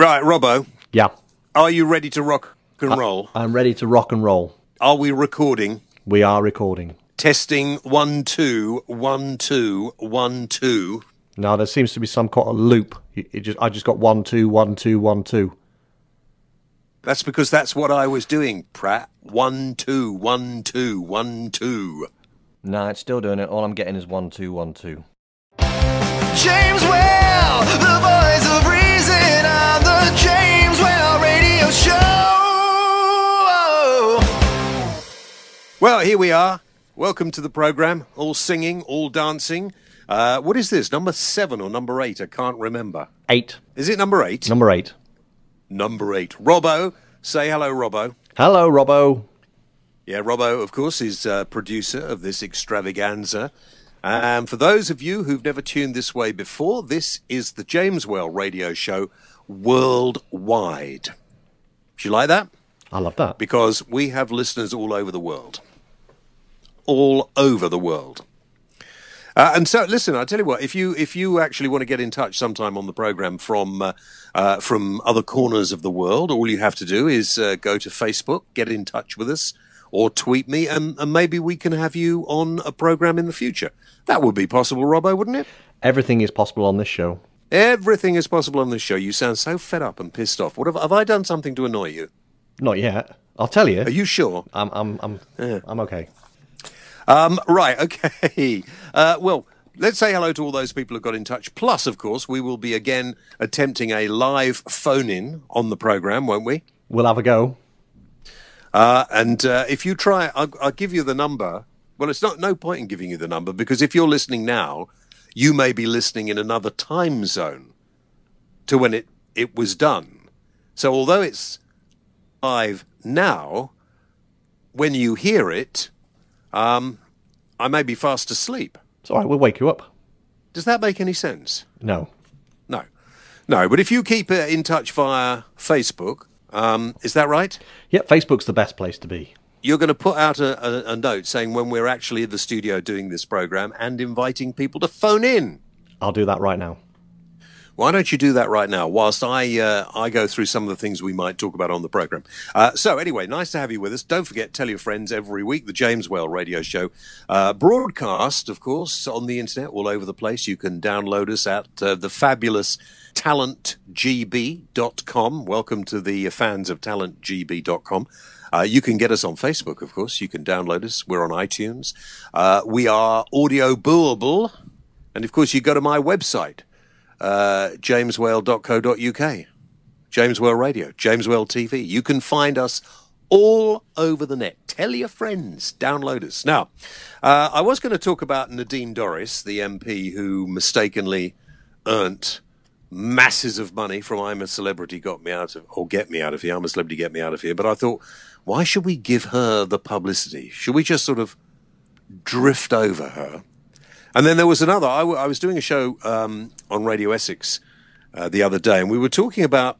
Right, Robbo, Yeah. are you ready to rock and roll? I'm ready to rock and roll. Are we recording? We are recording. Testing 1 2 1 2 1 2. Now there seems to be some kind of loop. I just got 1 2 1 2 1 2. That's because that's what I was doing, Pratt. 1 2 1 2 1 2. No, it's still doing it. All I'm getting is 1 2 1 2. James Well, the voice of reason on the James Well Radio Show. Well, here we are. Welcome to the programme. All singing, all dancing. What is this? Number 7 or number 8? I can't remember. 8. Is it number 8? Number 8. Number 8. Robbo. Say hello, Robbo. Hello, Robbo. Yeah, Robbo, of course, is producer of this extravaganza. And for those of you who've never tuned this way before, this is the James Well Radio Show worldwide. Do you like that? I love that. Because we have listeners all over the world. All over the world. And so, listen, I tell you what, if you actually want to get in touch sometime on the programme from other corners of the world, all you have to do is go to Facebook, get in touch with us, or tweet me, and maybe we can have you on a programme in the future. That would be possible, Robbo, wouldn't it? Everything is possible on this show. Everything is possible on this show. You sound so fed up and pissed off. What have I done something to annoy you? Not yet. I'll tell you. Are you sure? I'm okay. Right, okay. Well, let's say hello to all those people who got in touch. Plus, of course, we will be again attempting a live phone-in on the programme, won't we? We'll have a go. And if you try, I'll give you the number. Well, it's no point in giving you the number, because if you're listening now, you may be listening in another time zone to when it was done. So although it's live now, when you hear it, I may be fast asleep. It's all right, we'll wake you up. Does that make any sense? No. No, but if you keep in touch via Facebook, is that right? Yeah, Facebook's the best place to be. You're going to put out a note saying when we're actually in the studio doing this programme and inviting people to phone in. I'll do that right now. Why don't you do that right now whilst I go through some of the things we might talk about on the programme. So anyway, nice to have you with us. Don't forget, tell your friends every week, the James Well Radio Show. Broadcast, of course, on the internet all over the place. You can download us at the fabulous talentgb.com. Welcome to the fans of talentgb.com. You can get us on Facebook, of course. You can download us. We're on iTunes. We are audio booable. And, of course, you go to my website, jameswell.co.uk, Jameswell Radio, Jameswell TV. You can find us all over the net. Tell your friends, download us. Now, I was going to talk about Nadine Dorries, the MP who mistakenly earned masses of money from I'm a Celebrity Get Me Out of Here, I'm a Celebrity Get Me Out of Here. But I thought, why should we give her the publicity? Should we just sort of drift over her? And then there was another. I was doing a show on Radio Essex the other day, and we were talking about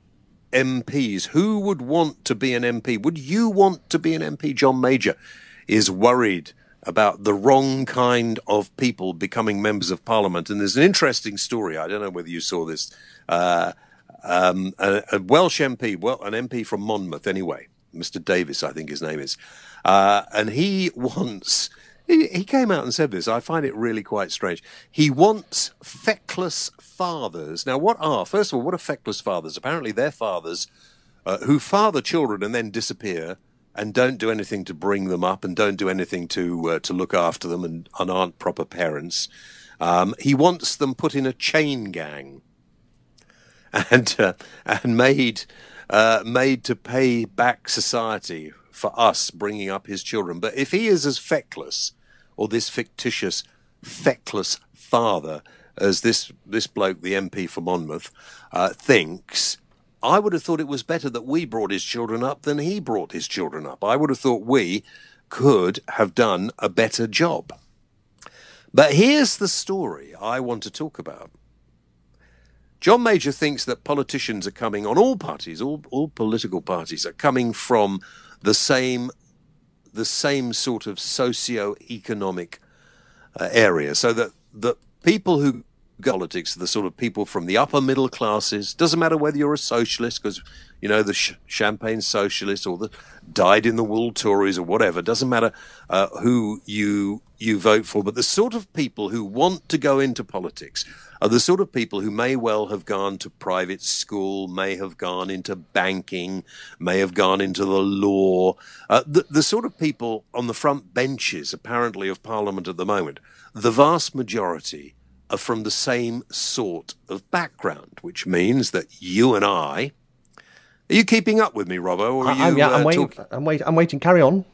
MPs. Who would want to be an MP? Would you want to be an MP? John Major is worried about the wrong kind of people becoming members of Parliament. And there's an interesting story. I don't know whether you saw this. A Welsh MP, an MP from Monmouth anyway, Mr. Davis, I think his name is. And he wants... He came out and said this. I find it really quite strange. He wants feckless fathers. Now, first of all, what are feckless fathers? Apparently they're fathers who father children and then disappear and don't do anything to bring them up and don't do anything to look after them and aren't proper parents. He wants them put in a chain gang and made to pay back society for us bringing up his children. But if he is as feckless, or this fictitious feckless father, as this bloke, the MP for Monmouth, thinks, I would have thought it was better that we brought his children up than he brought his children up. I would have thought we could have done a better job. But here's the story I want to talk about. John Major thinks that politicians are coming, on all parties, all political parties, are coming from the same sort of socio-economic area, so that the people who politics are the sort of people from the upper middle classes. Doesn't matter whether you're a socialist, because the champagne socialists or the dyed-in-the-wool Tories or whatever. Doesn't matter who you vote for, but the sort of people who want to go into politics are the sort of people who may well have gone to private school, may have gone into banking, may have gone into the law. The sort of people on the front benches, apparently, of Parliament at the moment. The vast majority are from the same sort of background, which means that you and I... Are you keeping up with me, Robbo? Or are you, I'm waiting. Carry on.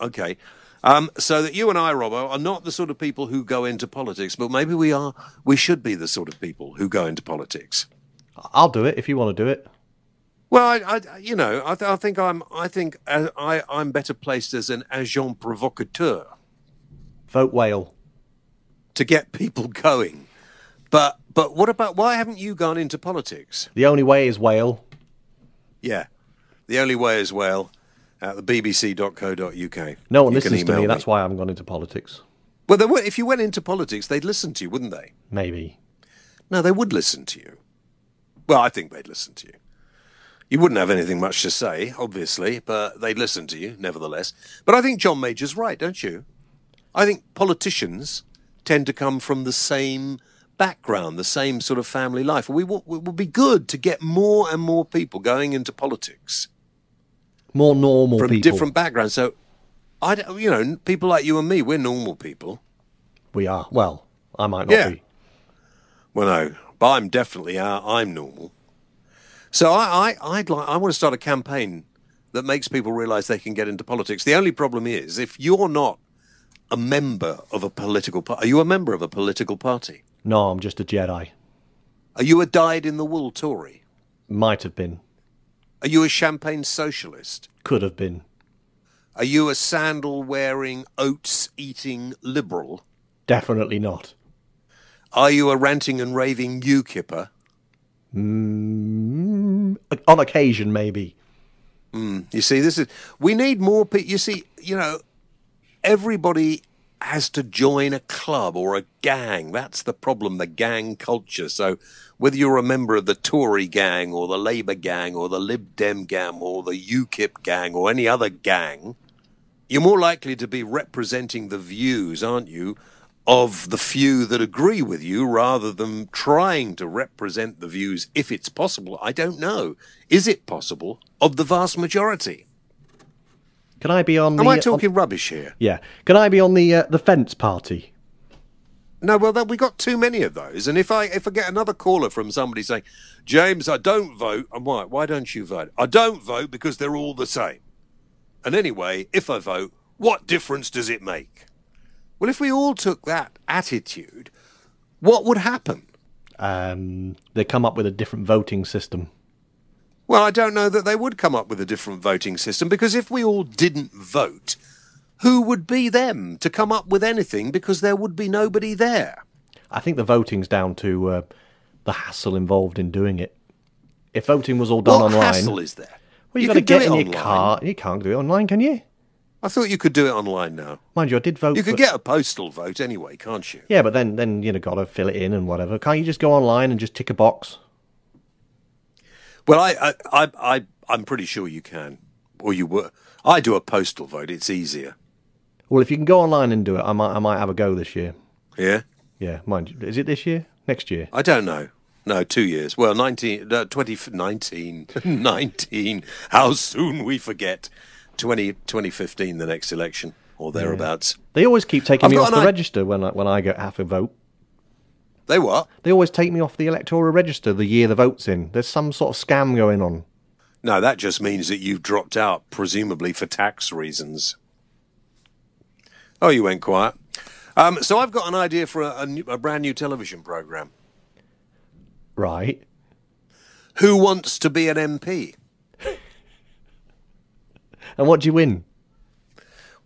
Okay. So that you and I, Robbo, are not the sort of people who go into politics, but maybe we should be the sort of people who go into politics. I'll do it if you want to do it. Well, I think I'm better placed as an agent provocateur. Vote whale. To get people going. But what about, why haven't you gone into politics? The only way is whale. Yeah. The only way is whale. At the bbc.co.uk. No one listens to me. That's why I haven't gone into politics. Well, if you went into politics, they'd listen to you, wouldn't they? Maybe. No, they would listen to you. Well, I think they'd listen to you. You wouldn't have anything much to say, obviously, but they'd listen to you, nevertheless. But I think John Major's right, don't you? I think politicians tend to come from the same background, the same sort of family life. It would be good to get more and more people going into politics. More normal from people. Different backgrounds. So, people like you and me, we're normal people. We are. Well, I might not be. Well, no, but I'm normal. So I want to start a campaign that makes people realise they can get into politics. The only problem is, if you're not a member of a political party, are you a member of a political party? No, I'm just a Jedi. Are you a dyed-in-the-wool Tory? Might have been. Are you a champagne socialist? Could have been. Are you a sandal-wearing, oats-eating liberal? Definitely not. Are you a ranting and raving UKIPper? On occasion, maybe. You see, we need more people. You see, everybody has to join a club or a gang. That's the problem, the gang culture. So whether you're a member of the Tory gang or the Labour gang or the Lib Dem gang or the UKIP gang or any other gang, you're more likely to be representing the views, aren't you, of the few that agree with you rather than trying to represent the views, if it's possible. I don't know. Is it possible, of the vast majority? Can I be on the... Am I talking rubbish here? Yeah. Can I be on the fence party? No, well, we got too many of those. And if I get another caller from somebody saying, James, I don't vote, I'm like, why don't you vote? I don't vote because they're all the same. And anyway, if I vote, what difference does it make? Well, if we all took that attitude, what would happen? They come up with a different voting system. Well, I don't know that they would come up with a different voting system, because if we all didn't vote, who would be them to come up with anything, because there would be nobody there? I think the voting's down to the hassle involved in doing it. If voting was all done online... What hassle is there? Well, you've got to get in your car. You can't do it online, can you? I thought you could do it online now. Mind you, I did vote. You could get a postal vote anyway, can't you? Yeah, but then got to fill it in and whatever. Can't you just go online and just tick a box? Well, I'm pretty sure you can, or you were. I do a postal vote. It's easier. Well, if you can go online and do it, I might have a go this year. Yeah. Yeah, mind you, is it this year? Next year? I don't know. No, 2 years. Well, 2019. How soon we forget. 2015, the next election, or thereabouts. Yeah. They always keep taking me off the register when I go have a vote. They what? They always take me off the electoral register the year the vote's in. There's some sort of scam going on. No, that just means that you've dropped out, presumably for tax reasons. Oh, you went quiet. So I've got an idea for a brand new television programme. Right. Who wants to be an MP? And what do you win?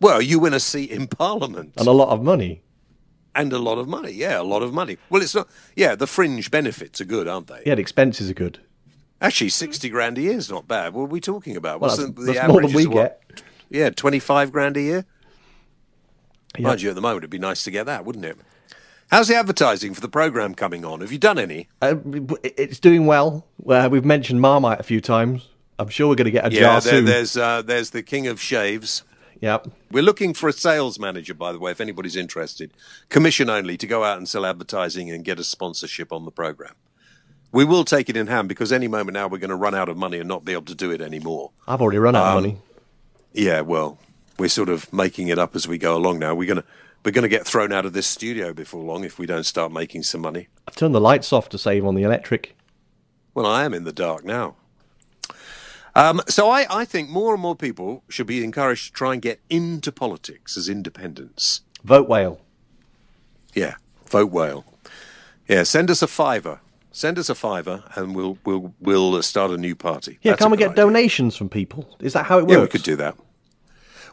Well, you win a seat in Parliament. And a lot of money. And a lot of money, yeah, a lot of money. Well, it's not... Yeah, the fringe benefits are good, aren't they? Yeah, the expenses are good. Actually, 60 grand a year is not bad. What are we talking about? Well, What's that's more than we get. Yeah, 25 grand a year? Yeah. Mind you, at the moment, it'd be nice to get that, wouldn't it? How's the advertising for the programme coming on? Have you done any? It's doing well. We've mentioned Marmite a few times. I'm sure we're going to get a jar soon. There's the King of Shaves. Yep. We're looking for a sales manager, by the way, if anybody's interested. Commission only, to go out and sell advertising and get a sponsorship on the programme. We will take it in hand, because any moment now we're going to run out of money and not be able to do it anymore. I've already run out of money. Yeah, well, we're sort of making it up as we go along now. We're going to get thrown out of this studio before long if we don't start making some money. I've turned the lights off to save on the electric. Well, I am in the dark now. So I think more and more people should be encouraged to try and get into politics as independents. Vote Whale. Yeah, vote Whale. Yeah, send us a £5. Send us a £5 and we'll start a new party. Yeah, That's can't a we good get idea. donations from people? Is that how it works? Yeah, we could do that.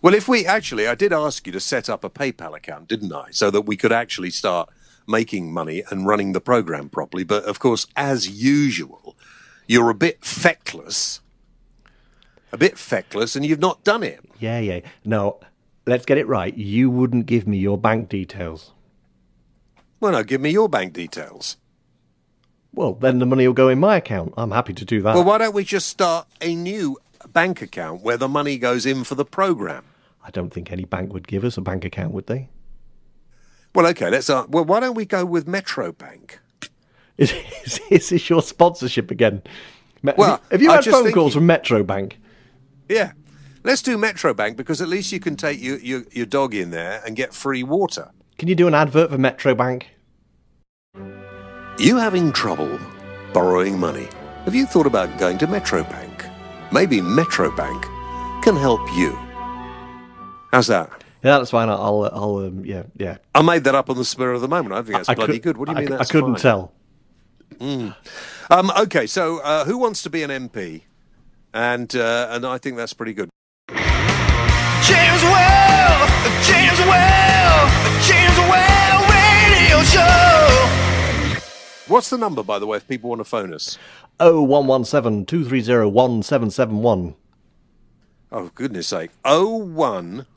Well, I did ask you to set up a PayPal account, didn't I? So that we could actually start making money and running the programme properly. But, of course, as usual, you're a bit feckless, and you've not done it. Yeah. No, let's get it right. You wouldn't give me your bank details. Well, no, give me your bank details. Well, then the money will go in my account. I'm happy to do that. Well, why don't we just start a new bank account where the money goes in for the programme? I don't think any bank would give us a bank account, would they? Well, okay, why don't we go with Metro Bank? Is this your sponsorship again? Well, have you I had just phone think calls from Metro Bank? Yeah. Let's do Metro Bank, because at least you can take your dog in there and get free water. Can you do an advert for Metro Bank? You having trouble borrowing money? Have you thought about going to Metro Bank? Maybe Metro Bank can help you. How's that? Yeah, that's fine. Yeah. I made that up on the spur of the moment. I think that's bloody good. What do you mean that's I couldn't fine? tell. Okay, so who wants to be an MP? And I think that's pretty good. James Well Radio Show. What's the number, by the way, if people want to phone us? 0117 230 1771. Oh, goodness sake. 01...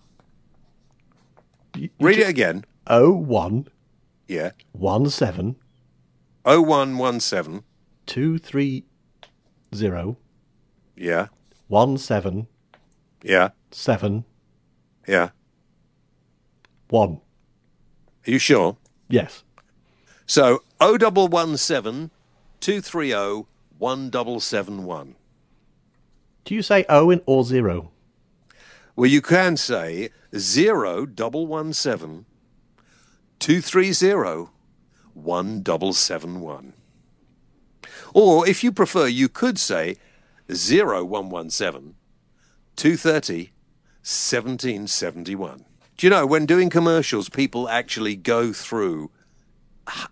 Read it again. 01 Yeah. 17 0117. 230 Yeah. 17 Yeah. 7 Yeah. 1. Are you sure? Yes. So 0117 230 1771. Do you say O or 0? Well, you can say 0117 230 1771. Or, if you prefer, you could say 0117 230 1771. Do you know, when doing commercials, people actually go through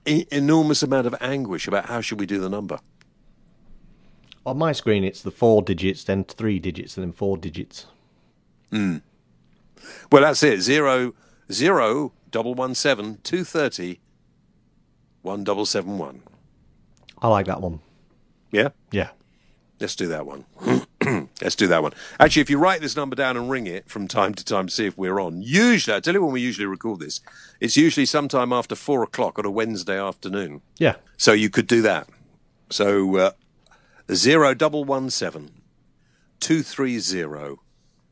an enormous amount of anguish about how should we do the number. On my screen, it's the 4 digits, then 3 digits, and then 4 digits. Well, that's it. 0117 230 1771. I like that one. Yeah? Yeah. Let's do that one. Let's do that one. Actually, if you write this number down and ring it from time to time, see if we're on. Usually, I'll tell you when we usually record this. It's usually sometime after 4 o'clock on a Wednesday afternoon. Yeah. So you could do that. So 0117 230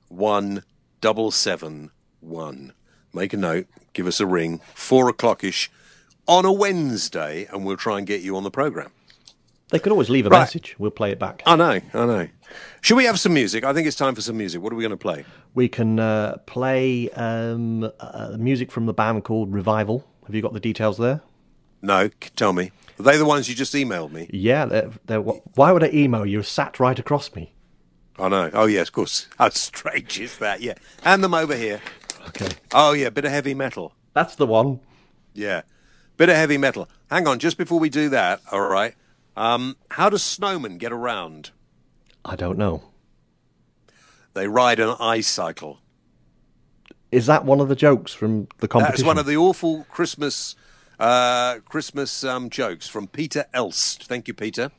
1771. Make a note. Give us a ring. 4 o'clock-ish on a Wednesday, and we'll try and get you on the programme. They could always leave a message. We'll play it back. I know. Should we have some music? I think it's time for some music. What are we going to play? We can play music from the band called Revival. Have you got the details there? No, tell me. Are they the ones you just emailed me? Yeah. Why would I email you? Sat right across me. I know. Oh, yes, of course. How strange is that? Yeah. Hand them over here. Okay. Oh, yeah, bit of heavy metal. That's the one. Yeah. Bit of heavy metal. Hang on, just before we do that, all right. How do snowmen get around? I don't know. They ride an ice cycle. Is that one of the jokes from the competition? That's one of the awful Christmas jokes from Peter Elst. Thank you, Peter.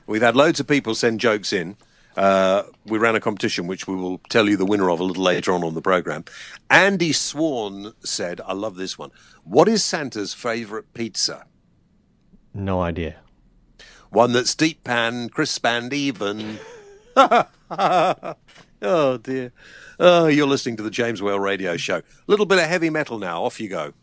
We've had loads of people send jokes in. We ran a competition, which we will tell you the winner of a little later on the programme. Andy Swan said, I love this one. What is Santa's favourite pizza? No idea. One that's deep pan, crisp and even. Oh, dear. Oh, you're listening to the James Whale Radio Show. A little bit of heavy metal now. Off you go.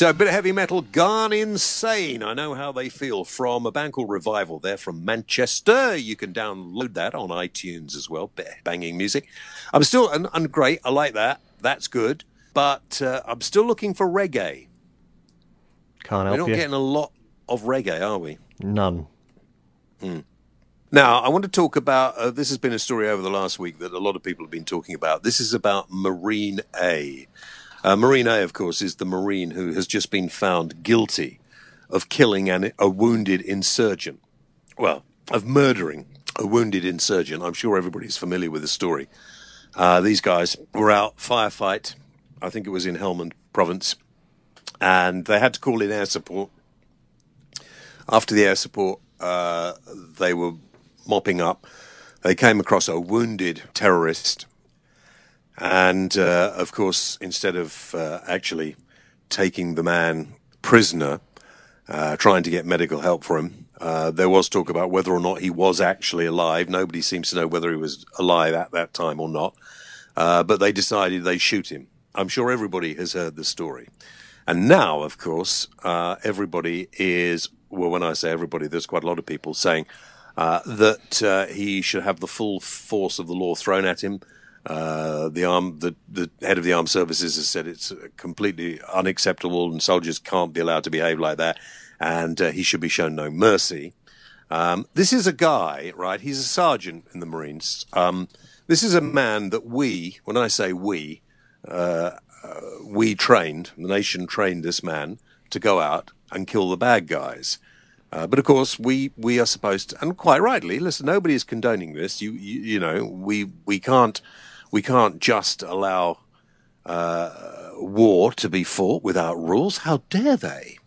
So a bit of heavy metal gone insane. I know how they feel, from a band called Revival. They're from Manchester. You can download that on iTunes as well. Banging music. I'm still, and great, I like that. That's good. But I'm still looking for reggae. Can't help you. We're not getting a lot of reggae, are we? None. Now, I want to talk about, this has been a story over the last week that a lot of people have been talking about. This is about Marine A. Marine A, of course, is the Marine who has just been found guilty of killing a wounded insurgent. Well, of murdering a wounded insurgent. I'm sure everybody's familiar with the story. These guys were out firefight, I think it was in Helmand province, and they had to call in air support. After the air support, they were mopping up. They came across a wounded terrorist, and of course, instead of actually taking the man prisoner, trying to get medical help for him, there was talk about whether or not he was actually alive. Nobody seems to know whether he was alive at that time or not, but they decided they'd shoot him. I'm sure everybody has heard the story. And now, of course, everybody is, well, when I say everybody, there's quite a lot of people saying that he should have the full force of the law thrown at him. The head of the armed services has said it's completely unacceptable and soldiers can't be allowed to behave like that, and he should be shown no mercy. This is a guy, right? He's a sergeant in the Marines. This is a man that when I say we trained, the nation trained this man to go out and kill the bad guys. But of course, we are supposed to, and quite rightly, listen, nobody is condoning this. You know, we can't just allow war to be fought without rules. How dare they?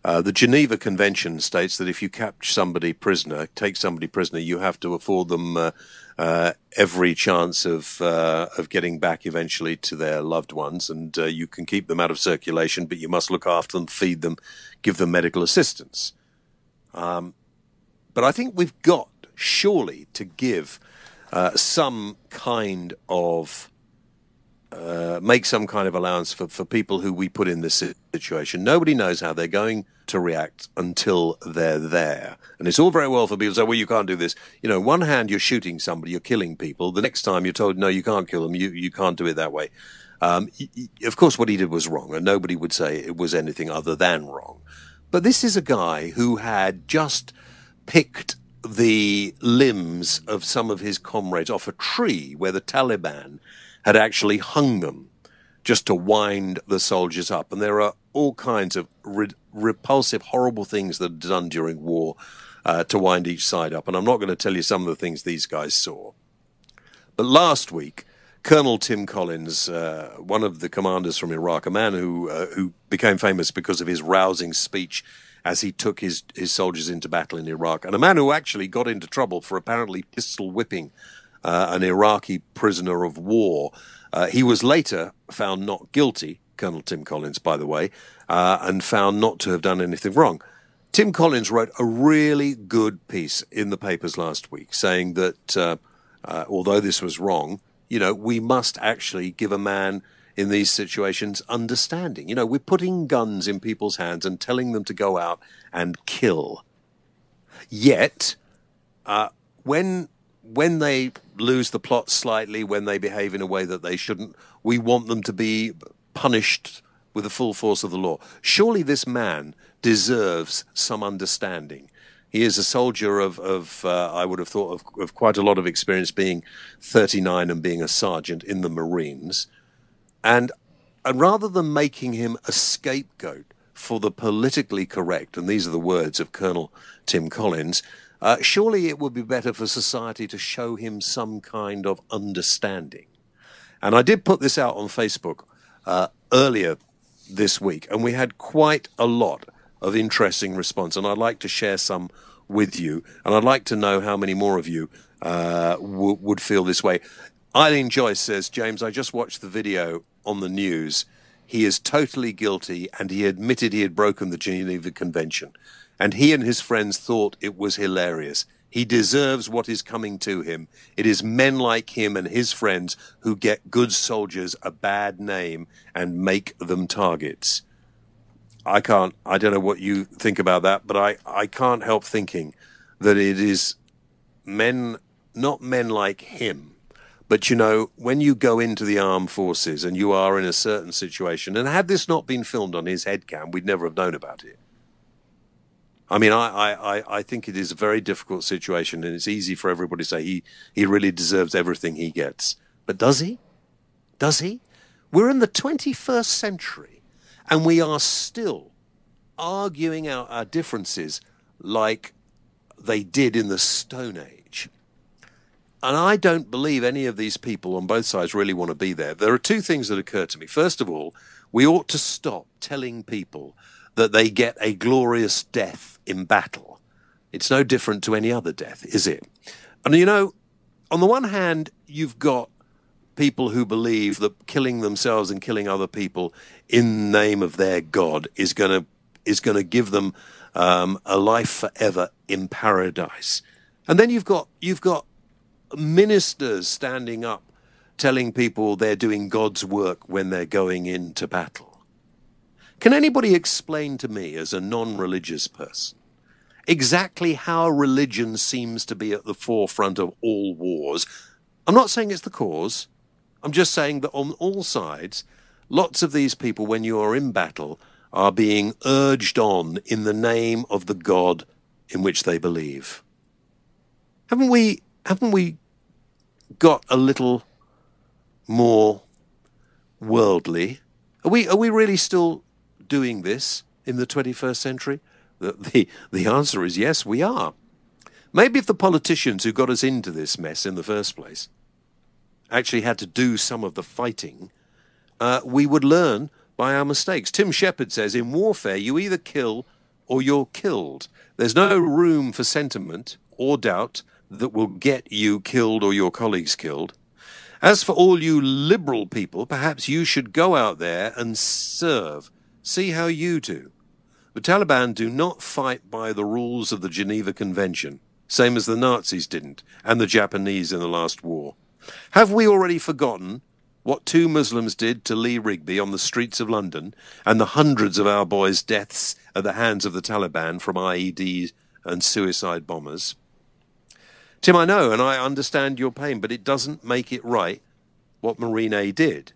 The Geneva Convention states that if you capture somebody prisoner, take somebody prisoner, you have to afford them every chance of getting back eventually to their loved ones, and you can keep them out of circulation, but you must look after them, feed them, give them medical assistance. But I think we've got surely to give some kind of make some kind of allowance for people who we put in this situation. Nobody knows how they're going to react until they're there. And it's all very well for people to say, well, you can't do this. You know, one hand you're shooting somebody, you're killing people. The next time you're told, no, you can't kill them. You can't do it that way. Of course, what he did was wrong, and nobody would say it was anything other than wrong. But this is a guy who had just picked the limbs of some of his comrades off a tree where the Taliban had actually hung them just to wind the soldiers up. And there are all kinds of repulsive, horrible things that are done during war to wind each side up. And I'm not going to tell you some of the things these guys saw. But last week, Colonel Tim Collins, one of the commanders from Iraq, a man who became famous because of his rousing speech as he took his soldiers into battle in Iraq, and a man who actually got into trouble for apparently pistol whipping an Iraqi prisoner of war. He was later found not guilty, Colonel Tim Collins, by the way, and found not to have done anything wrong. Tim Collins wrote a really good piece in the papers last week saying that although this was wrong, you know, we must actually give a man in these situations understanding. You know, we're putting guns in people's hands and telling them to go out and kill. Yet, when they lose the plot slightly, when they behave in a way that they shouldn't, we want them to be punished with the full force of the law. Surely this man deserves some understanding. He is a soldier of I would have thought, of quite a lot of experience, being 39 and being a sergeant in the Marines. And rather than making him a scapegoat for the politically correct, and these are the words of Colonel Tim Collins, surely it would be better for society to show him some kind of understanding. And I did put this out on Facebook earlier this week, and we had quite a lot of interesting response, and I'd like to share some with you, and I'd like to know how many more of you would feel this way. Eileen Joyce says, James, I just watched the video on the news. He is totally guilty, and he admitted he had broken the Geneva Convention, and he and his friends thought it was hilarious. He deserves what is coming to him. It is men like him and his friends who get good soldiers a bad name and make them targets. I don't know what you think about that, but I can't help thinking that it is men, not men like him, but, you know, when you go into the armed forces and you are in a certain situation, and had this not been filmed on his head cam, we'd never have known about it. I mean, I think it is a very difficult situation, and it's easy for everybody to say he really deserves everything he gets. But does he? Does he? We're in the 21st century, and we are still arguing out our differences like they did in the Stone Age. And I don't believe any of these people on both sides really want to be there. There are two things that occur to me. First of all, we ought to stop telling people that they get a glorious death in battle. It's no different to any other death, is it? And you know, on the one hand, you've got people who believe that killing themselves and killing other people in the name of their God is going to give them a life forever in paradise. And then you've got ministers standing up telling people they're doing God's work when they're going into battle. Can anybody explain to me, as a non-religious person, exactly how religion seems to be at the forefront of all wars? I'm not saying it's the cause. I'm just saying that on all sides, lots of these people, when you are in battle, are being urged on in the name of the God in which they believe. Haven't we got a little more worldly? Are we really still doing this in the 21st century? The answer is yes, we are. Maybe if the politicians who got us into this mess in the first place actually had to do some of the fighting, we would learn by our mistakes. Tim Shepard says, in warfare, you either kill or you're killed. There's no room for sentiment or doubt that will get you killed or your colleagues killed. As for all you liberal people, perhaps you should go out there and serve. See how you do. The Taliban do not fight by the rules of the Geneva Convention, same as the Nazis didn't, and the Japanese in the last war. Have we already forgotten what 2 Muslims did to Lee Rigby on the streets of London, and the hundreds of our boys' deaths at the hands of the Taliban from IEDs and suicide bombers? Tim, I know, and I understand your pain, but it doesn't make it right what Marine did.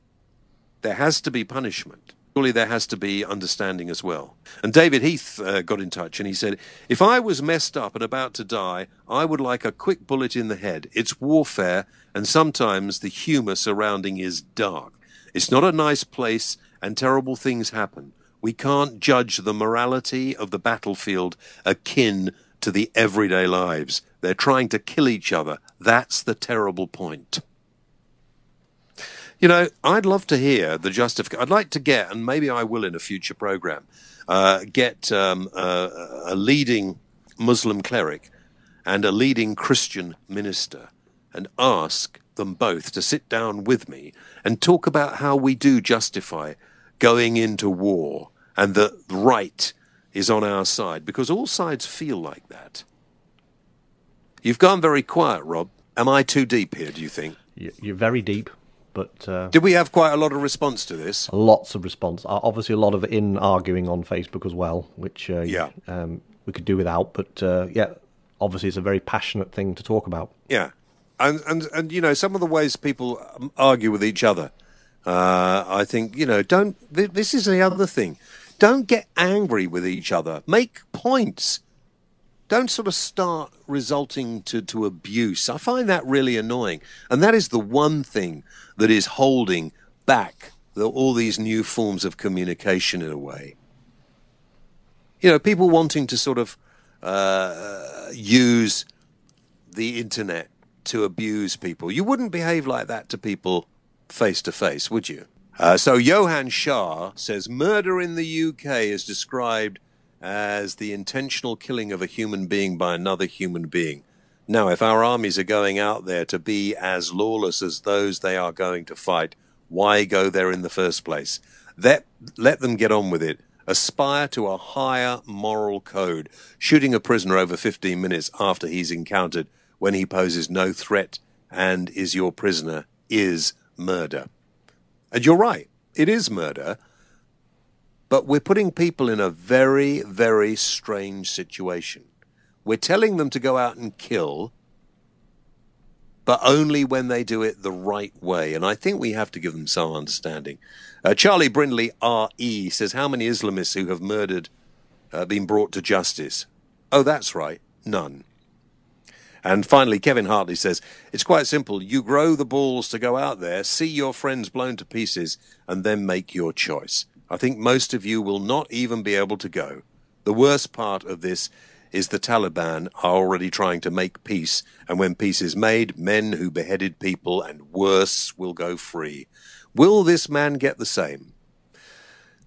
There has to be punishment. Surely there has to be understanding as well. And David Heath got in touch and he said, if I was messed up and about to die, I would like a quick bullet in the head. It's warfare, and sometimes the humour surrounding is dark. It's not a nice place, and terrible things happen. We can't judge the morality of the battlefield akin to the everyday lives. They're trying to kill each other. That's the terrible point. You know, I'd love to hear the justification. I'd like to get, and maybe I will in a future program, get a leading Muslim cleric and a leading Christian minister and ask them both to sit down with me and talk about how we do justify going into war and that right is on our side, because all sides feel like that. You've gone very quiet, Rob. Am I too deep here, do you think? You're very deep, but... Did we have quite a lot of response to this? Lots of response. Obviously, a lot of it in arguing on Facebook as well, which we could do without. But, yeah, obviously it's a very passionate thing to talk about. Yeah. And you know, some of the ways people argue with each other, I think, you know, this is the other thing. Don't get angry with each other. Make points. Don't sort of start resulting to abuse. I find that really annoying. And that is the one thing that is holding back all these new forms of communication in a way. You know, people wanting to sort of use the internet to abuse people. You wouldn't behave like that to people face to face, would you? So Johan Shah says, murder in the UK is described as the intentional killing of a human being by another human being. Now, if our armies are going out there to be as lawless as those they are going to fight, why go there in the first place? Let them get on with it. Aspire to a higher moral code. Shooting a prisoner over 15 minutes after he's encountered when he poses no threat and is your prisoner is murder. And you're right, it is murder, but we're putting people in a very, very strange situation. We're telling them to go out and kill, but only when they do it the right way. And I think we have to give them some understanding. Charlie Brindley R.E. says, how many Islamists who have murdered been brought to justice? Oh, that's right, none. And finally, Kevin Hartley says, it's quite simple. You grow the balls to go out there, see your friends blown to pieces, and then make your choice. I think most of you will not even be able to go. The worst part of this is the Taliban are already trying to make peace, and when peace is made, men who beheaded people and worse will go free. Will this man get the same?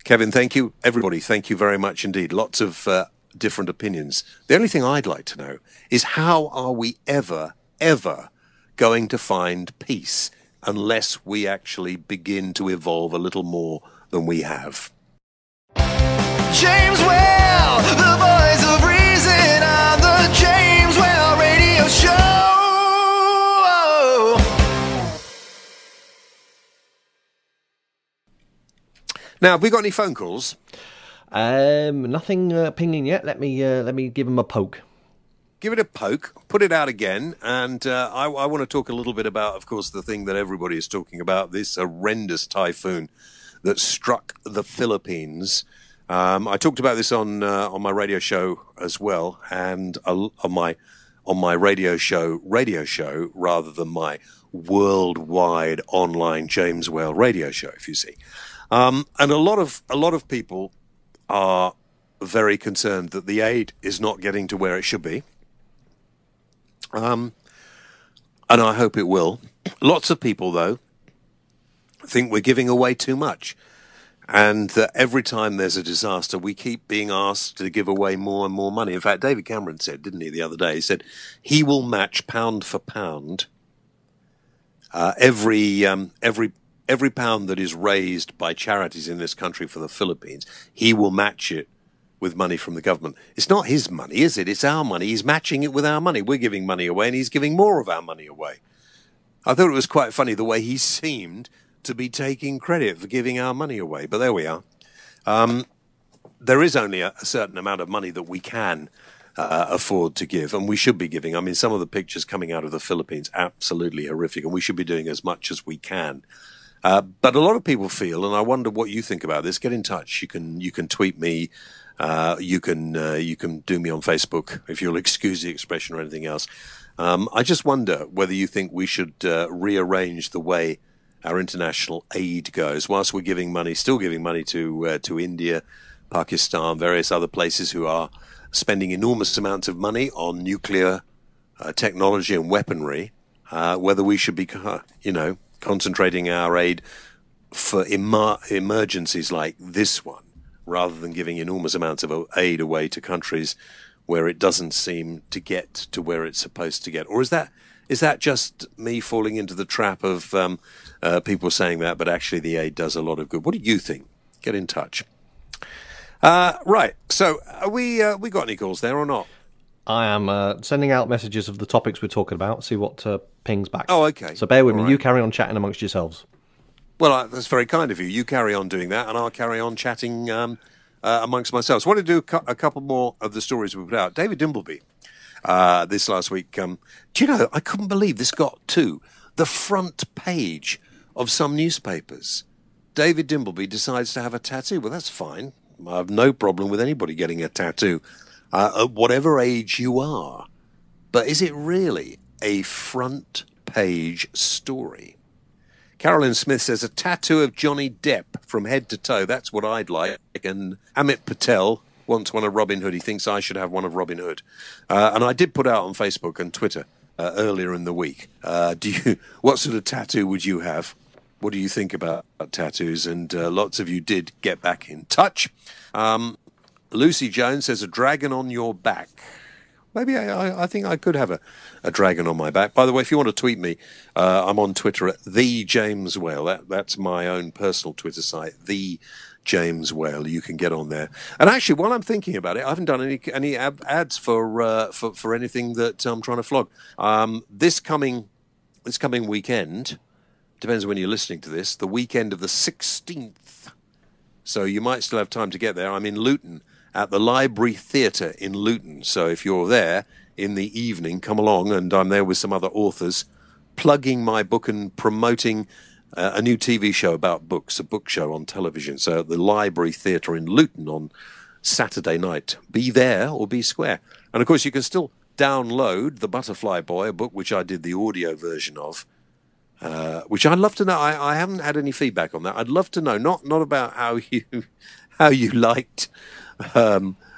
Kevin, thank you. Everybody, thank you very much indeed. Lots of different opinions. The only thing I'd like to know is how are we ever going to find peace unless we actually begin to evolve a little more than we have? James Well, the voice of reason on the James Well radio show. Now, have we got any phone calls? Nothing pinging yet. Let me give him a poke. Give it a poke, put it out again, and I want to talk a little bit about, of course, the thing that everybody is talking about, this horrendous typhoon that struck the Philippines. I talked about this on my radio show as well, and on my radio show rather than my worldwide online James Well radio show, if you see. And a lot of people are very concerned that the aid is not getting to where it should be. And I hope it will. Lots of people, though, think we're giving away too much. And that every time there's a disaster, we keep being asked to give away more and more money. In fact, David Cameron said, didn't he, the other day, he said he will match pound for pound every pound that is raised by charities in this country for the Philippines. He will match it with money from the government. It's not his money, is it? It's our money. He's matching it with our money. We're giving money away, and he's giving more of our money away. I thought it was quite funny the way he seemed to be taking credit for giving our money away. But there we are. There is only a certain amount of money that we can afford to give, and we should be giving. I mean, some of the pictures coming out of the Philippines, absolutely horrific, and we should be doing as much as we can. But a lot of people feel, and I wonder what you think about this. Get in touch. You can tweet me. You can do me on Facebook if you'll excuse the expression or anything else. I just wonder whether you think we should rearrange the way our international aid goes. Whilst we're giving money, still giving money to India, Pakistan, various other places who are spending enormous amounts of money on nuclear technology and weaponry, whether we should be, concentrating our aid for emergencies like this one, rather than giving enormous amounts of aid away to countries where it doesn't seem to get to where it's supposed to get. Or is that just me falling into the trap of people saying that, but actually the aid does a lot of good? What do you think? Get in touch. Right, so we got any calls there or not? I am sending out messages of the topics we're talking about, see what pings back. Oh, okay. So bear with me. Right. You carry on chatting amongst yourselves. Well, that's very kind of you. You carry on doing that, and I'll carry on chatting amongst myself. So I want to do a couple more of the stories we put out. David Dimbleby, this last week. Do you know, I couldn't believe this got to the front page of some newspapers. David Dimbleby decides to have a tattoo. Well, that's fine. I have no problem with anybody getting a tattoo, at whatever age you are. But is it really a front page story? Carolyn Smith says, a tattoo of Johnny Depp from head to toe. That's what I'd like. And Amit Patel wants one of Robin Hood. He thinks I should have one of Robin Hood. And I did put out on Facebook and Twitter earlier in the week. What sort of tattoo would you have? What do you think about tattoos? And lots of you did get back in touch. Lucy Jones says, a dragon on your back. Maybe I think I could have a dragon on my back. By the way, if you want to tweet me, I'm on Twitter at The James Whale. That's my own personal Twitter site, The James Whale. You can get on there. And actually, while I'm thinking about it, I haven't done any ads for anything that I'm trying to flog. This coming weekend, depends when you're listening to this, the weekend of the 16th. So you might still have time to get there. I'm in Luton at the Library Theatre in Luton. So if you're there in the evening, come along, and I'm there with some other authors, plugging my book and promoting a new TV show about books, a book show on television. So at the Library Theatre in Luton on Saturday night. Be there or be square. And of course, you can still download The Butterfly Boy, a book which I did the audio version of, which I'd love to know. I haven't had any feedback on that. I'd love to know, not about how you liked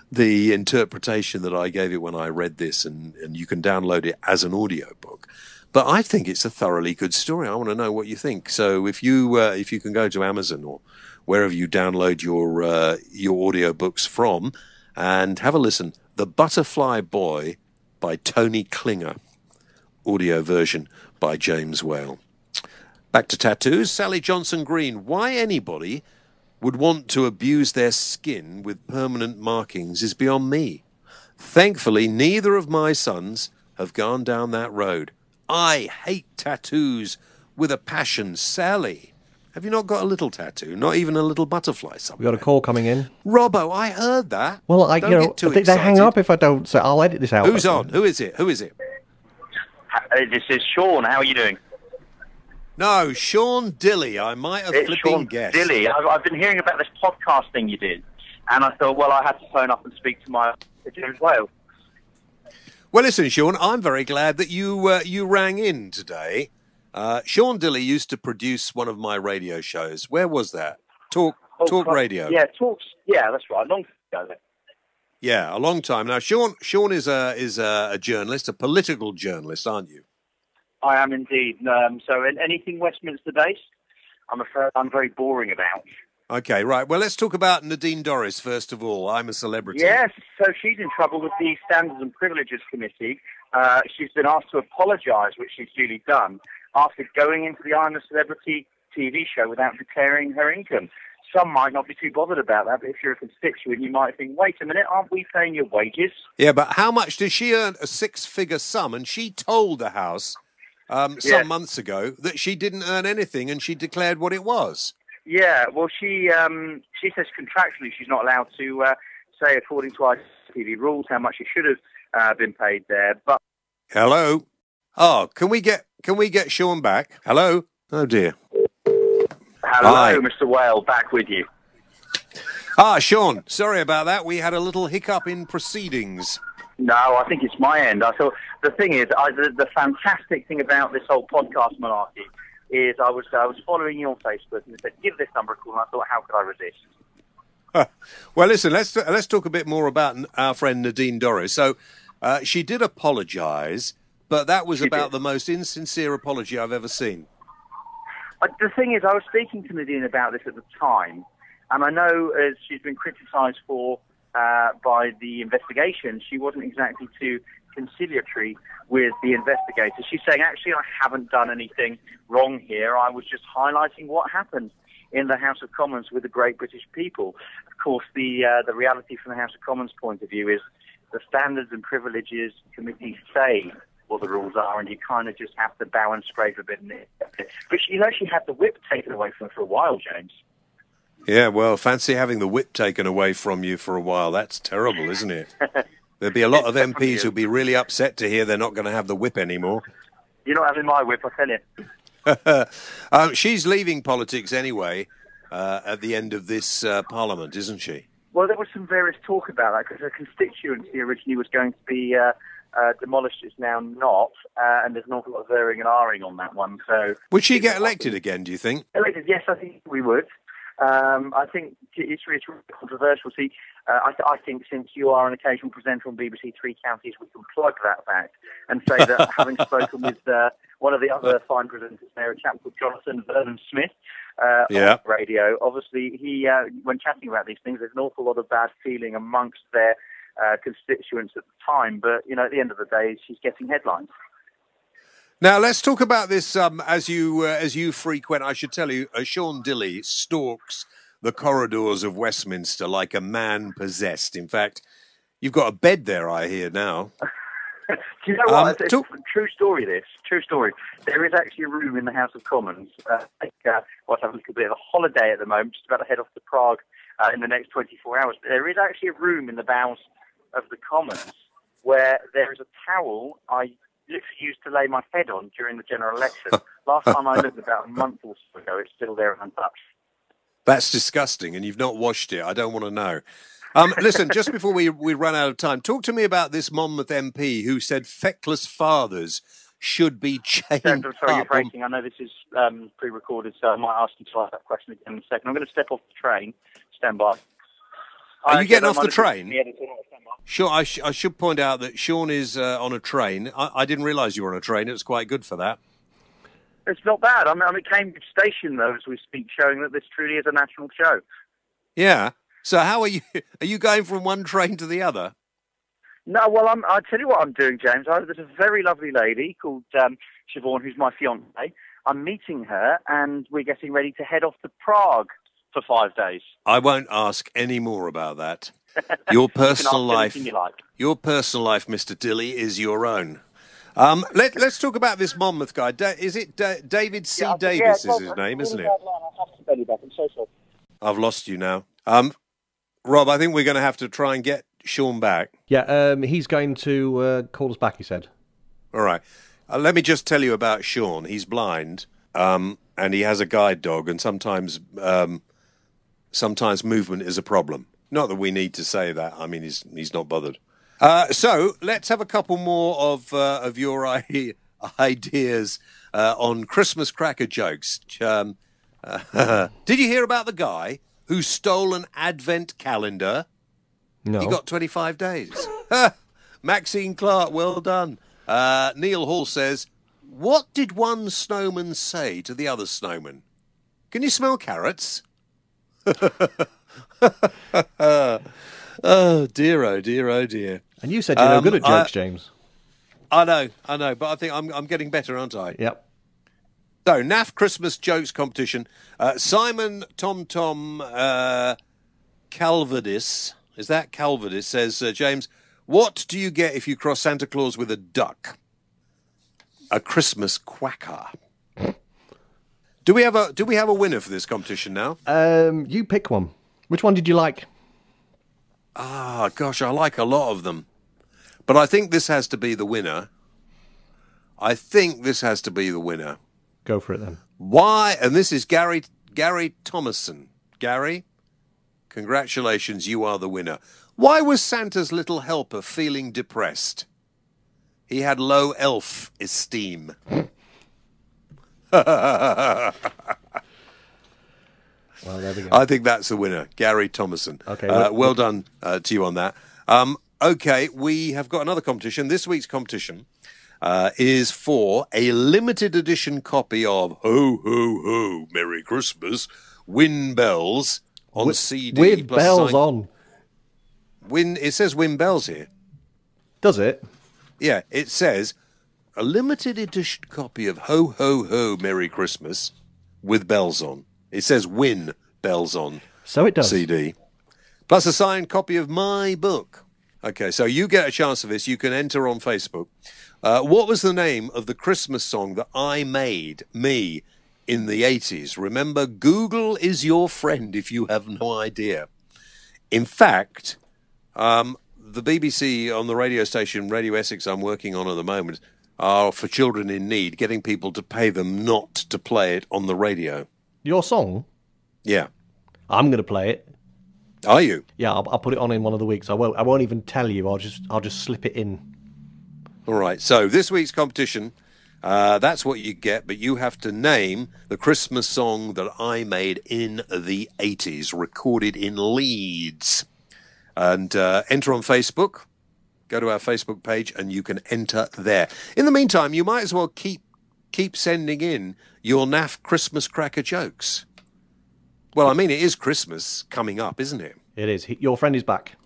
the interpretation that I gave it when I read this, and you can download it as an audio book. But I think it's a thoroughly good story. I want to know what you think. So if you can go to Amazon or wherever you download your audio books from and have a listen, The Butterfly Boy by Tony Klinger, audio version by James Whale. Back to tattoos. Sally Johnson Green. Why anybody would want to abuse their skin with permanent markings is beyond me. Thankfully, neither of my sons have gone down that road. I hate tattoos with a passion. Sally, have you not got a little tattoo? Not even a little butterfly somewhere? We got a call coming in. Robbo, I heard that. Well, I think they hang up if I don't, so I'll edit this out. Who's on? Who is it? This is Sean. How are you doing? No, Sean Dilly. I might have flipping guessed. Sean Dilly. I've been hearing about this podcast thing you did, and I thought, well, I had to phone up and speak to my James Whale. Well, listen, Sean, I'm very glad that you rang in today. Sean Dilly used to produce one of my radio shows. Where was that? Talk Radio. Yeah, Talks. Yeah, that's right. Long ago. Yeah, a long time now. Sean is a journalist, a political journalist, aren't you? I am indeed. So anything Westminster based, I'm afraid I'm very boring about. Okay, right. Well, let's talk about Nadine Dorries first of all. I'm a Celebrity. Yes, so she's in trouble with the Standards and Privileges Committee. She's been asked to apologise, which she's duly done, after going into the I'm a Celebrity TV show without declaring her income. Some might not be too bothered about that, but if you're a constituent, you might think, wait a minute, aren't we paying your wages? Yeah, but how much did she earn? A six-figure sum, and she told the House some months ago that she didn't earn anything, and she declared what it was. Yeah, well, she says contractually she's not allowed to say, according to our TV rules, how much she should have been paid there. But hello, can we get Sean back? Hello, oh dear. Hello, Hi. Mr. Whale, back with you. Sean, sorry about that. We had a little hiccup in proceedings. No, I think it's my end. I thought the thing is, the fantastic thing about this whole podcast malarkey is I was following you on Facebook and it said, give this number a call, and I thought, how could I resist? Well, listen, let's talk a bit more about our friend Nadine Dorries. So she did apologise, but that was about the most insincere apology I've ever seen. The thing is, I was speaking to Nadine about this at the time, and I know as she's been criticised by the investigation, she wasn't exactly too conciliatory with the investigators. She's saying, actually, I haven't done anything wrong here. I was just highlighting what happened in the House of Commons with the great British people. Of course, the reality from the House of Commons point of view is the Standards and Privileges Committee say what the rules are, and you kind of just have to bow and scrape a bit. But she had the whip taken away from her for a while, James. Yeah, well, fancy having the whip taken away from you for a while. That's terrible, isn't it? There'll be a lot of MPs who'll be really upset to hear they're not going to have the whip anymore. You're not having my whip, I tell you. She's leaving politics anyway at the end of this Parliament, isn't she? Well, there was some various talk about that because her constituency originally was going to be demolished. It's now not, and there's an awful lot of erring and ahhing on that one. So, would she get elected again, do you think? Elected, yes, I think we would. I think it's really controversial. See, I think since you are an occasional presenter on BBC Three Counties, we can plug that fact and say that having spoken with one of the other fine presenters there, a chap called Jonathan Vernon Smith, on radio, obviously he, when chatting about these things, there's an awful lot of bad feeling amongst their constituents at the time. But, at the end of the day, she's getting headlines. Now, let's talk about this as you frequent. I should tell you, Sean Dilly stalks the corridors of Westminster like a man possessed. In fact, you've got a bed there, I hear now. Do you know what? It's a true story, this. True story. There is actually a room in the House of Commons. I'm having a little bit of a holiday at the moment, just about to head off to Prague in the next 24 hours. But there is actually a room in the bowels of the Commons where there is a towel I literally used to lay my head on during the general election. Last time I looked, about a month or so ago, it's still there untouched. That's disgusting, and you've not washed it. I don't want to know. Listen, just before we run out of time, talk to me about this Monmouth MP who said feckless fathers should be chained I'm sorry, you're up. breaking. I know this is pre-recorded, so I might ask you to ask that question again in a second. I'm going to step off the train. Stand by. Are you getting off the train? The editor, not stand by. Sure, I should point out that Sean is on a train. I didn't realise you were on a train. It was quite good for that. It's not bad. I'm at Cambridge Station, though, as we speak, showing that this truly is a national show. Yeah. So how are you? Are you going from one train to the other? No, well, I'll tell you what I'm doing, James. There's a very lovely lady called Siobhan, who's my fiancée. I'm meeting her, and we're getting ready to head off to Prague for 5 days. I won't ask any more about that. Your personal life, your personal life, Mr. Dilly, is your own. Let's talk about this Monmouth guy. Is it David C. Davis is his name, isn't it? I'm so sorry. I've lost you now. Rob, I think we're going to have to try and get Sean back. Yeah, he's going to call us back, he said. All right. Let me just tell you about Sean. He's blind, and he has a guide dog, and sometimes movement is a problem. Not that we need to say that. I mean, he's not bothered. So let's have a couple more of your ideas on Christmas cracker jokes. Did you hear about the guy who stole an advent calendar? No. He got 25 days. Maxine Clark, well done. Neil Hall says, what did one snowman say to the other snowman? Can you smell carrots? Oh, dear, oh, dear, oh, dear. And you said you're no good at jokes, James. I know, but I think I'm getting better, aren't I? Yep. So, NAF Christmas Jokes Competition. Simon Tom Calvadis, is that Calvadis, says, James, what do you get if you cross Santa Claus with a duck? A Christmas quacker. Do we have a winner for this competition now? You pick one. Which one did you like? Ah, gosh, I like a lot of them. But I think this has to be the winner. Go for it then. Why? And this is Gary Thomason. Gary, congratulations, you are the winner. Why was Santa's little helper feeling depressed? He had low elf esteem. Well, there we go. I think that's the winner, Gary Thomason. Okay, well done to you on that. Okay, we have got another competition. This week's competition is for a limited edition copy of Ho, Ho, Ho, Merry Christmas, Win Bells on CD. With bells on. It says Win Bells here. Does it? Yeah, it says a limited edition copy of Ho, Ho, Ho, Merry Christmas with bells on. It says Win Bells on. So it does. CD. Plus a signed copy of my book. Okay, so you get a chance of this. You can enter on Facebook. What was the name of the Christmas song that I made, me, in the 80s? Remember, Google is your friend if you have no idea. In fact, the BBC on the radio station, Radio Essex, I'm working on at the moment, are for children in need, getting people to pay them not to play it on the radio. Your song? Yeah. I'm going to play it. Are you? Yeah, I'll put it on in one of the weeks. I won't even tell you. I'll just slip it in. All right. So this week's competition, that's what you get, but you have to name the Christmas song that I made in the 80s, recorded in Leeds. And enter on Facebook. Go to our Facebook page and you can enter there. In the meantime, you might as well keep sending in your naff Christmas cracker jokes. Well, I mean, it is Christmas coming up, isn't it? It is. Your friend is back.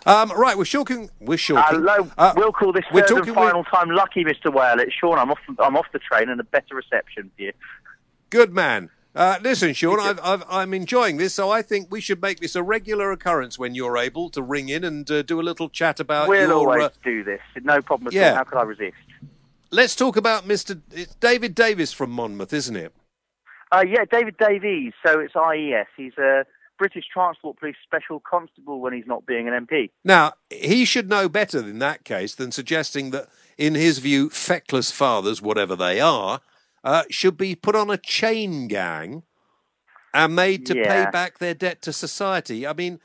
Right, we're shorting. Hello, we'll call this third and final time lucky, Mr. Whale. It's Sean. I'm off the train and a better reception for you. Good man. Listen, Sean, I'm enjoying this, so I think we should make this a regular occurrence when you're able to ring in and do a little chat about We'll always do this. No problem at all. How could I resist? Let's talk about it's David Davis from Monmouth, isn't it? Yeah, David Davies. So it's IES. He's a British Transport Police Special Constable when he's not being an MP. Now, he should know better in that case than suggesting that, in his view, feckless fathers, whatever they are, should be put on a chain gang and made to pay back their debt to society. I mean,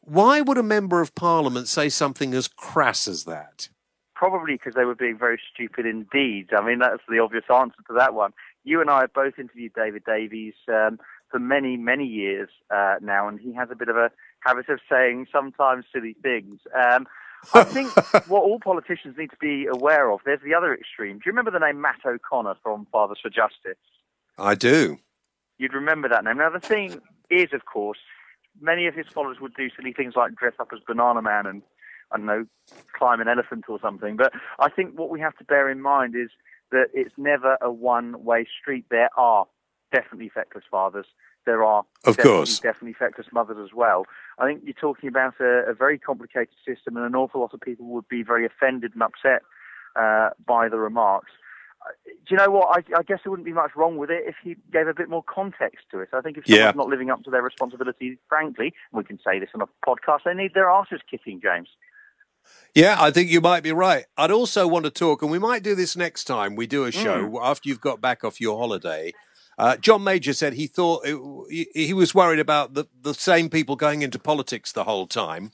Why would a member of Parliament say something as crass as that? Probably because they were being very stupid indeed. I mean, that's the obvious answer to that one. You and I have both interviewed David Davies for many, many years now, and he has a bit of a habit of saying sometimes silly things. I think what all politicians need to be aware of, there's the other extreme. Do you remember the name Matt O'Connor from Fathers for Justice? I do. You'd remember that name. Now, the thing is, of course, many of his followers would do silly things like dress up as Banana Man and, I don't know, climb an elephant or something. But I think what we have to bear in mind is that it's never a one-way street. There are definitely feckless fathers. There are definitely feckless mothers as well. I think you're talking about a very complicated system, and an awful lot of people would be very offended and upset by the remarks. Do you know what? I guess there wouldn't be much wrong with it if he gave a bit more context to it. I think if someone's not living up to their responsibilities, frankly, and we can say this on a podcast, they need their asses kicking, James. Yeah, I think you might be right. I'd also want to talk, and we might do this next time we do a show after you've got back off your holiday. John Major said he thought he was worried about the same people going into politics the whole time.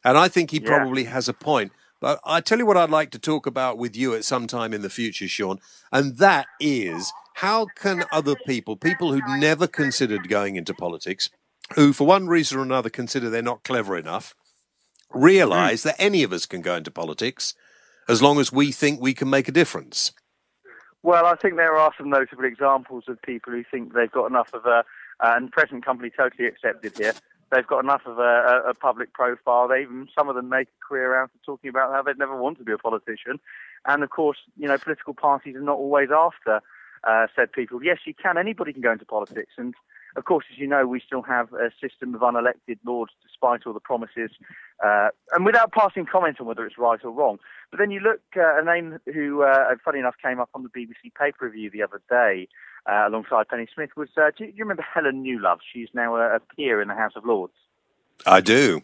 And I think he probably has a point. But I tell you what I'd like to talk about with you at some time in the future, Sean, and that is how can other people who'd never considered going into politics, who for one reason or another consider they're not clever enough, realise that any of us can go into politics as long as we think we can make a difference? Well, I think there are some notable examples of people who think they've got enough of and present company totally accepted here, they've got enough of a public profile. Some of them make a career out of talking about how they'd never want to be a politician. And of course, political parties are not always after said people. Yes, you can. Anybody can go into politics. And of course, as you know, we still have a system of unelected lords despite all the promises, and without passing comment on whether it's right or wrong. But then you look a name who, funny enough, came up on the BBC paper review the other day alongside Penny Smith was, do you remember Helen Newlove? She's now a peer in the House of Lords. I do.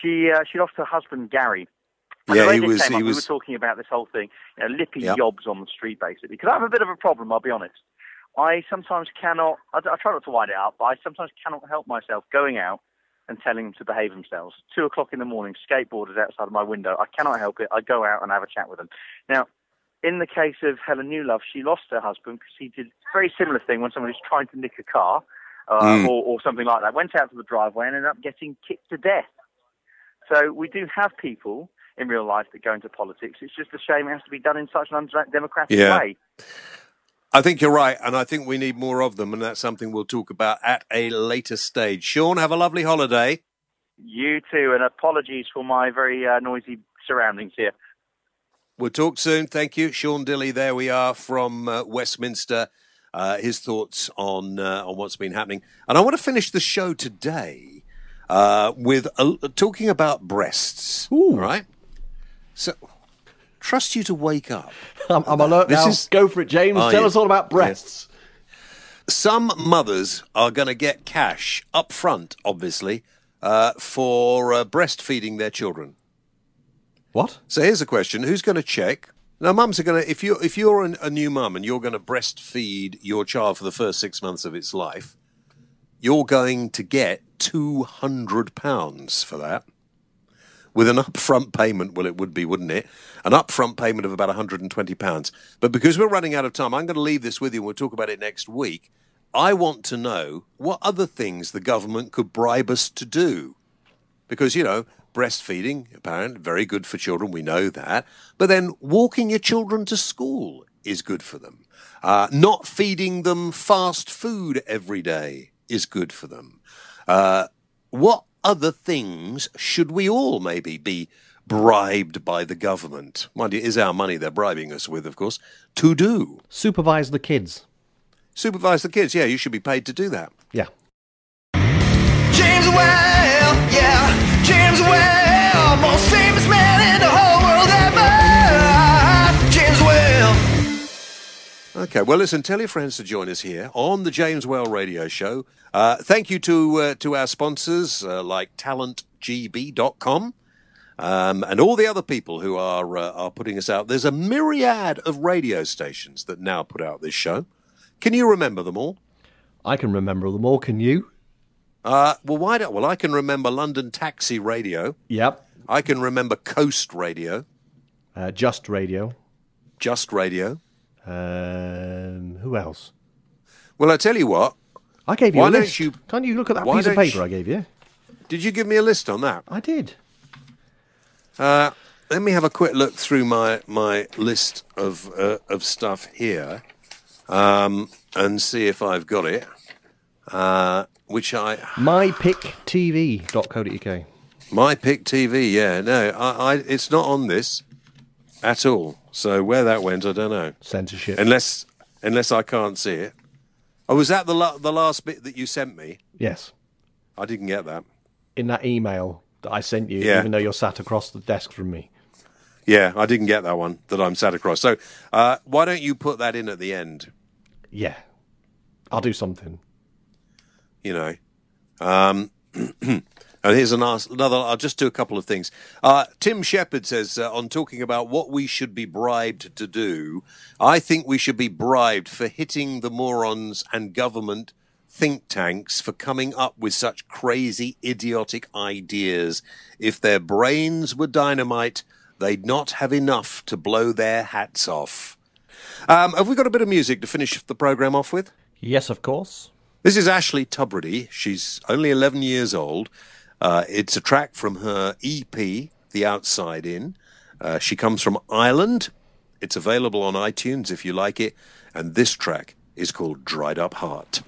She lost her husband, Gary. Yeah, he was. We were talking about this whole thing, lippy yobs on the street, basically. Because I have a bit of a problem, I'll be honest. I sometimes cannot, I try not to wind it up, but I sometimes cannot help myself going out and telling them to behave themselves. 2 o'clock in the morning, skateboarders outside of my window. I cannot help it. I go out and have a chat with them. Now, in the case of Helen Newlove, she lost her husband because he did a very similar thing when someone was trying to nick a car or something like that. Went out to the driveway and ended up getting kicked to death. So we do have people in real life that go into politics. It's just a shame it has to be done in such an undemocratic way. I think you're right, and I think we need more of them, and that's something we'll talk about at a later stage. Sean, have a lovely holiday. You too, and apologies for my very noisy surroundings here. We'll talk soon. Thank you. Sean Dilley, there we are from Westminster. His thoughts on what's been happening. And I want to finish the show today with talking about breasts. Ooh. All right? So, trust you to wake up. I'm alert now. Go for it, James. Tell us all about breasts. Yeah. Some mothers are going to get cash up front, obviously, for breastfeeding their children. What? So here's a question: who's going to check? Now, mums are going to. If you're a new mum and you're going to breastfeed your child for the first 6 months of its life, you're going to get £200 for that, with an upfront payment. Well, it would be, wouldn't it? An upfront payment of about £120. But because we're running out of time, I'm going to leave this with you. We'll talk about it next week. I want to know what other things the government could bribe us to do, because breastfeeding, apparently, very good for children. We know that. But then walking your children to school is good for them. Not feeding them fast food every day is good for them. What other things should we all maybe be bribed by the government? Mind you, it is our money they're bribing us with, of course, to do. Supervise the kids. Supervise the kids. Yeah, you should be paid to do that. Yeah. James Well, yeah, James Well, most famous man in the whole world ever. James Well. Okay, well, listen, tell your friends to join us here on the James Well Radio Show. Thank you to our sponsors like talentgb.com and all the other people who are putting us out. There's a myriad of radio stations that now put out this show. Can you remember them all? I can remember them all. Can you? Well, why don't? Well, I can remember London Taxi Radio. Yep. I can remember Coast Radio. Just Radio. Just Radio. Who else? Well, I tell you what. I gave you why a list. Don't you, Can't you look at that piece of paper I gave you? Did you give me a list on that? I did. Let me have a quick look through my list of stuff here, and see if I've got it. mypicktv.co.uk. MyPick TV, yeah. No, it's not on this at all. So where that went, I don't know. Censorship. Unless I can't see it. Oh, was that the last bit that you sent me? Yes. I didn't get that. In that email that I sent you, even though you're sat across the desk from me. Yeah, I didn't get that one that I'm sat across. So why don't you put that in at the end? Yeah. I'll do something. You know. And here's another. I'll just do a couple of things. Tim Shepherd says, on talking about what we should be bribed to do, I think we should be bribed for hitting the morons and government think tanks for coming up with such crazy, idiotic ideas. If their brains were dynamite, they'd not have enough to blow their hats off. Have we got a bit of music to finish the programme off with? Yes, of course. This is Ashley Tubridy. She's only 11 years old. It's a track from her EP, The Outside In. She comes from Ireland. It's available on iTunes if you like it. And this track is called Dried Up Heart.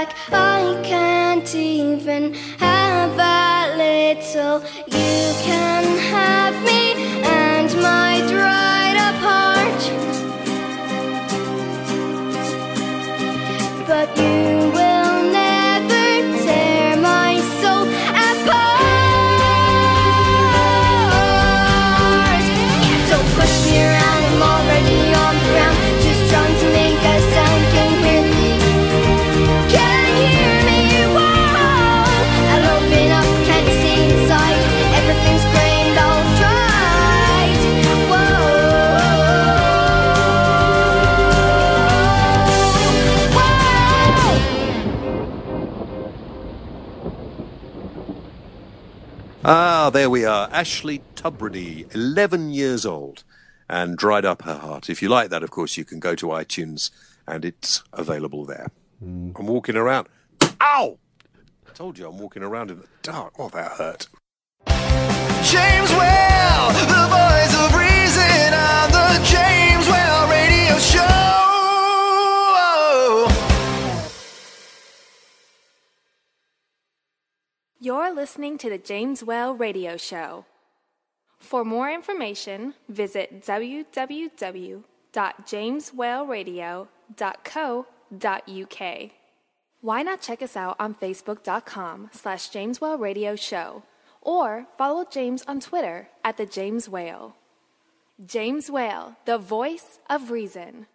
like I can't even have a little. You can have me and my dried up heart, but you will never tear my soul apart. Don't push me around, I'm already on the ground, just trying to make a sound. Can you hear me? Whoa, I'll open up, can't see inside. Everything's gray and all dried. Whoa, Ah, there we are. Ashley Tubridy, 11 years old, and Dried Up Her Heart. If you like that, of course, you can go to iTunes, and it's available there. I'm walking around. Ow! I told you I'm walking around in the dark. Oh, that hurt. James Well, the voice of reason on the James Well radio show. You're listening to the James Well Radio Show. For more information, visit www.jameswellradio.co.uk. Why not check us out on Facebook.com/James Well Radio Show, or follow James on Twitter @the James Whale. James Whale, the voice of reason.